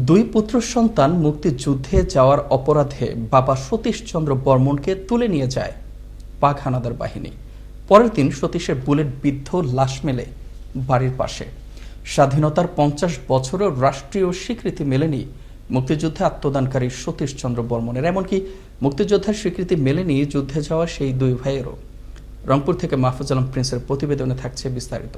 দুই পুত্র সন্তান মুক্তিযুদ্ধে যাওয়ার অপরাধে বাবা সতীশচন্দ্র বর্মনকে তুলে নিয়ে যায় পাক হানাদার বাহিনী। পরের দিন সতীশের বুলেট বিদ্ধ লাশ মেলে বাড়ির পাশে। স্বাধীনতার 50 বছরেও রাষ্ট্রীয় স্বীকৃতি মেলেনি মুক্তিযুদ্ধে আত্মদানকারী সতীশচন্দ্র বর্মনের। এমনকি মুক্তিযোদ্ধার স্বীকৃতি মেলেনি যুদ্ধে যাওয়া সেই দুই ভাইয়েরও। রংপুর থেকে মাহফুজ আলম প্রিন্সের প্রতিবেদনে থাকছে বিস্তারিত।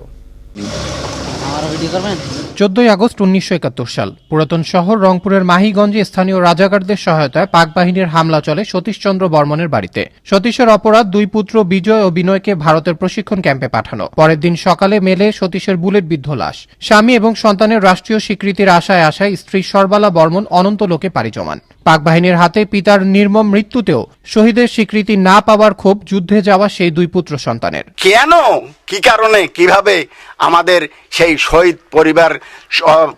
14 আগস্ট 1971 সাল পুরাতন শহর রংপুরের মাহিগঞ্জে স্থানীয় রাজাকারদের সহায়তায় পাক বাহিনীর হামলা চলে সতীশচন্দ্র বর্মনের বাড়িতে। সতীশের অপরাধ দুই পুত্র বিজয় ও বিনয়কে ভারতের প্রশিক্ষণ ক্যাম্পে পাঠানো। পরের দিন সকালে মেলে সতীশের বুলেট বিদ্ধ লাশ। স্বামী এবং সন্তানের রাষ্ট্রীয় স্বীকৃতির আশায় স্ত্রী সরবালা বর্মন অনন্ত লোকে পাড়ি জমান। পাক বাহিনীর হাতে পিতার নির্মম মৃত্যুতেও শহীদের স্বীকৃতি না পাওয়ার ক্ষোভ যুদ্ধে যাওয়া সেই দুই পুত্র সন্তানের। কেন, কি কারণে, কিভাবে আমাদের সেই শহীদ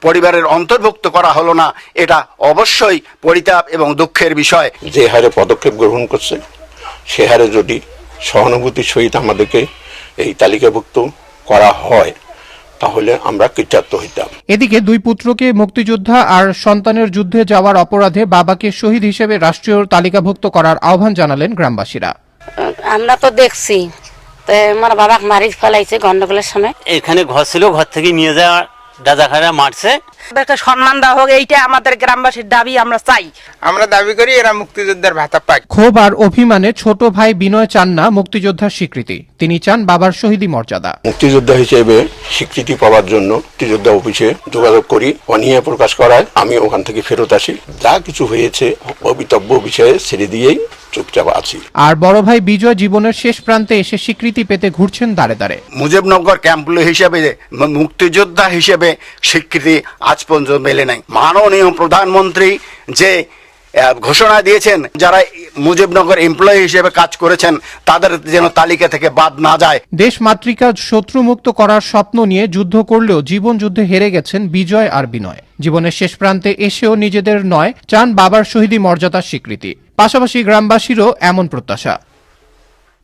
পরিবারের অন্তর্ভুক্ত করা হলো না, এটা অবশ্যই পরিতাপ এবং দুঃখের বিষয়। যে হারে পদক্ষেপ গ্রহণ করছে সে হারে যদি সহানুভূতির সহিত আমাদেরকে এই তালিকাভুক্ত করা হয় তাহলে আমরা কৃতার্থ হইতাম। এদিকে দুই পুত্রকে মুক্তিযোদ্ধা আর সন্তানের যুদ্ধে যাওয়ার অপরাধে বাবাকে শহীদ হিসেবে রাষ্ট্রীয় তালিকাভুক্ত করার আহ্বান জানালেন গ্রামবাসীরা। আমরা তো দেখছি আমার বাবা মারি ফেলাইছে গন্ডগোলের সময়। এখানে ঘর ছিল, ঘর থেকে নিয়ে যাওয়া রাজাকাররা মারছে। একটা সম্মান দেওয়া হোক, এইটা আমাদের গ্রামবাসীর দাবি। আমরা চাই, আমরা দাবি করি এরা মুক্তিযোদ্ধার ভাতা পাক। ক্ষোভ আর অভিমানে ছোট ভাই বিনয় চান না মুক্তিযোদ্ধার স্বীকৃতি, তিনি চান বাবার শহীদি মর্যাদা। মুক্তিযোদ্ধা হিসেবে স্বীকৃতি পাওয়ার জন্য মুক্তিযোদ্ধা অফিসে যোগাযোগ করি, অনীহা প্রকাশ করায় আমি ওখান থেকে ফেরত আসি। যা কিছু হয়েছে অবিতব্য বিষয়ে ছেড়ে দিয়েই চুপচাপ আছি। আর বড় ভাই বিজয় জীবনের শেষ প্রান্তে এসে স্বীকৃতি পেতে ঘুরছেন দাঁড়ে দাঁড়ে। মুজিবনগর ক্যাম্পগুলো হিসেবে মুক্তিযোদ্ধা হিসেবে স্বীকৃতি আজ পর্যন্ত মেলে নাই। মাননীয় প্রধানমন্ত্রী যে ঘোষণা দিয়েছেন যারা মুজিবনগর এমপ্লয়ি হিসেবে কাজ করেছেন তাদের যেন তালিকা থেকে বাদ না যায়। দেশ মাতৃকা শত্রুমুক্ত করার স্বপ্ন নিয়ে যুদ্ধ করলেও জীবন যুদ্ধে হেরে গেছেন বিজয় আর বিনয়। জীবনের শেষ প্রান্তে এসেও নিজেদের নয়, চান বাবার শহীদি মর্যাদার স্বীকৃতি। পাশাপাশি গ্রামবাসীরও এমন প্রত্যাশা।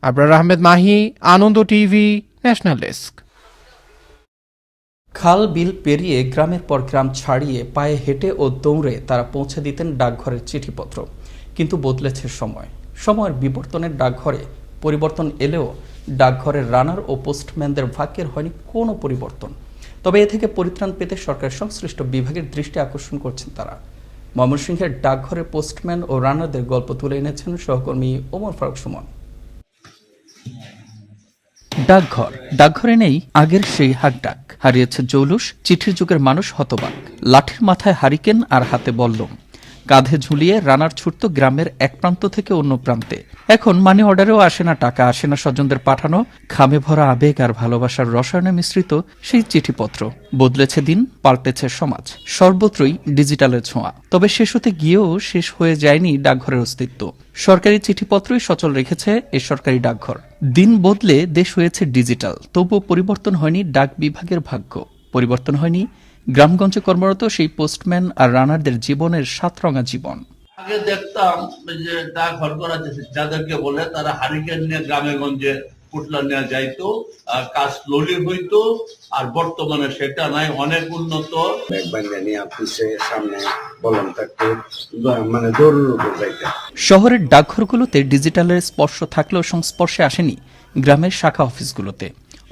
আবরার আহমেদ মাহি, আনন্দ টিভি, ন্যাশনাল ডেস্ক। খাল বিল পেরিয়ে গ্রামের পর গ্রাম ছাড়িয়ে পায়ে হেঁটে ও দৌড়ে তারা পৌঁছে দিতেন ডাকঘরের চিঠিপত্র। কিন্তু বদলেছে সময়। সময়ের বিবর্তনের ডাকঘরে পরিবর্তন এলেও ডাকঘরের রানার ও পোস্টম্যানদের ভাগ্যের হয়নি কোনো পরিবর্তন। তবে এ থেকে পরিত্রাণ পেতে সরকারের সংশ্লিষ্ট বিভাগের দৃষ্টি আকর্ষণ করছেন তারা। ময়মনসিংহের ডাকঘরের পোস্টম্যান ও রানারদের গল্প তুলে এনেছেন সহকর্মী ওমর ফারুক সুমন। ডাকঘরে নেই আগের সেই হাকডাক, হারিয়েছে জৌলুস। চিঠির যুগের মানুষ হতবাক। লাঠির মাথায় হারিকেন আর হাতে বল্লম, কাঁধে ঝুলিয়ে রানার ছুটত গ্রামের এক প্রান্ত থেকে অন্য প্রান্তে। এখন মানি অর্ডারেও আসে না টাকা, আসে না স্বজনদের পাঠানো খামে ভরা আবেগ আর ভালোবাসার রসায়নে মিশ্রিত সেই চিঠিপত্র। বদলেছে দিন, পাল্টেছে সমাজ, সর্বত্রই ডিজিটালের ছোঁয়া। তবে শেষ হতে গিয়েও শেষ হয়ে যায়নি ডাকঘরের অস্তিত্ব। সরকারি চিঠিপত্রই সচল রেখেছে এ সরকারি ডাকঘর। দিন বদলে দেশ হয়েছে ডিজিটাল, তবুও পরিবর্তন হয়নি ডাক বিভাগের ভাগ্য, পরিবর্তন হয়নি গ্রামগঞ্জে কর্মরত সেই পোস্টম্যান আর রানারদের জীবনের সাতরঙা জীবন। আগে দেখতাম যে ডাকঘর করা যাদেরকে বলে তারা হারিকেন নিয়ে গ্রামে গঞ্জে পুটলা নেওয়া যাইতো, কাজ স্লোলি হইতো। আর বর্তমানে সেটা নাই, অনেক উন্নত। শহরের ডাকঘরগুলোতে ডিজিটালের স্পর্শ থাকলেও সংস্পর্শে আসেনি গ্রামের শাখা অফিসগুলোতে।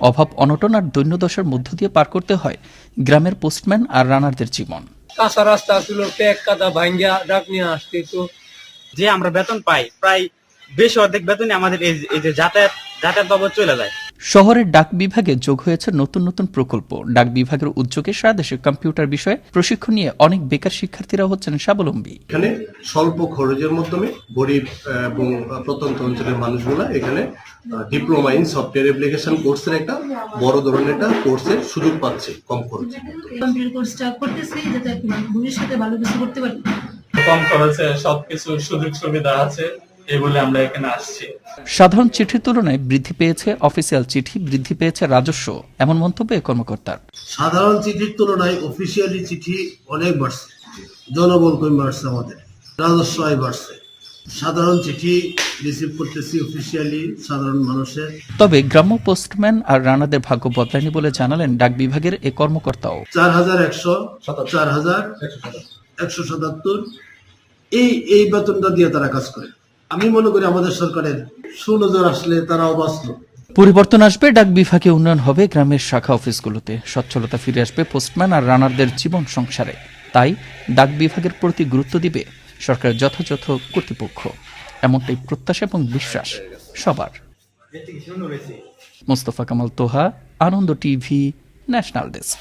অভাব, অনটন আর দৈন্যদশার মধ্য দিয়ে পার করতে হয় গ্রামের পোস্টম্যান আর রানারদের জীবন। কাঁচা রাস্তা ছিল, ট্যাগ কাদা ভাঙ্গা ডাক নিয়ে আসতে। তো যে আমরা বেতন পাই প্রায় বেশি অর্ধেক বেতনে আমাদের এই যে যাতায়াত বাবদ চলে যায়। শহরের ডাক বিভাগে যোগ হয়েছে নতুন নতুন প্রকল্প। ডাক বিভাগের উদ্যোগে সারা দেশে কম্পিউটার বিষয়ে প্রশিক্ষণ নিয়ে অনেক বেকার শিক্ষার্থীরা হচ্ছেন স্বাবলম্বী। এখানে স্বল্প খরচের মাধ্যমে গরিব এবং প্রত্যন্ত অঞ্চলের মানুষগুলা এখানে ডিপ্লোমা ইন সফটওয়্যার অ্যাপ্লিকেশন কোর্সের একটা বড় ধরনের একটা কোর্সের সুযোগ পাচ্ছে কম খরচে। কম্পিউটার কোর্সটা করতেছি যাতে ভবিষ্যতে ভালো কিছু করতে পারি। কম খরচে সবকিছু সুযোগ সুবিধা আছে, এই বলে আমরা এখানে আসছি। সাধারণ চিঠির তুলনায় বৃদ্ধি পেয়েছে অফিসিয়াল চিঠি, বৃদ্ধি পেয়েছে রাজস্ব, এমন মন্তব্য এই কর্মকর্তার। সাধারণ চিঠির তুলনায় অফিসিয়ালি চিঠি অনেক বাড়ছে, জনবল কম বাড়ছে, আমাদের রাজস্ব আয় বাড়ছে। সাধারণ চিঠি রিসিভ করতেছি অফিসিয়ালি সাধারণ মানুষের। তবে গ্রাম্য পোস্টম্যান আর রানাদের ভাগ্য বদলায়নি বলে জানালেন ডাক বিভাগের এ কর্মকর্তাও। 4100 177 এই বেতনটা দিয়ে তারা কাজ করে। আমি মনে করি আমাদের সরকারের সুনজর আসলে তারাও বাঁচল। পরিবর্তন আসবে, ডাক বিভাগে উন্নয়ন হবে গ্রামের শাখা অফিসগুলোতে, সচ্ছলতা ফিরে আসবে পোস্টম্যান আর রানারদের জীবন সংসারে। তাই ডাক বিভাগের প্রতি গুরুত্ব দিবে সরকারের যথাযথ কর্তৃপক্ষ, এমনটাই প্রত্যাশা এবং বিশ্বাস সবার। মোস্তফা কামাল তোহা, আনন্দ টিভি, ন্যাশনাল ডেস্ক।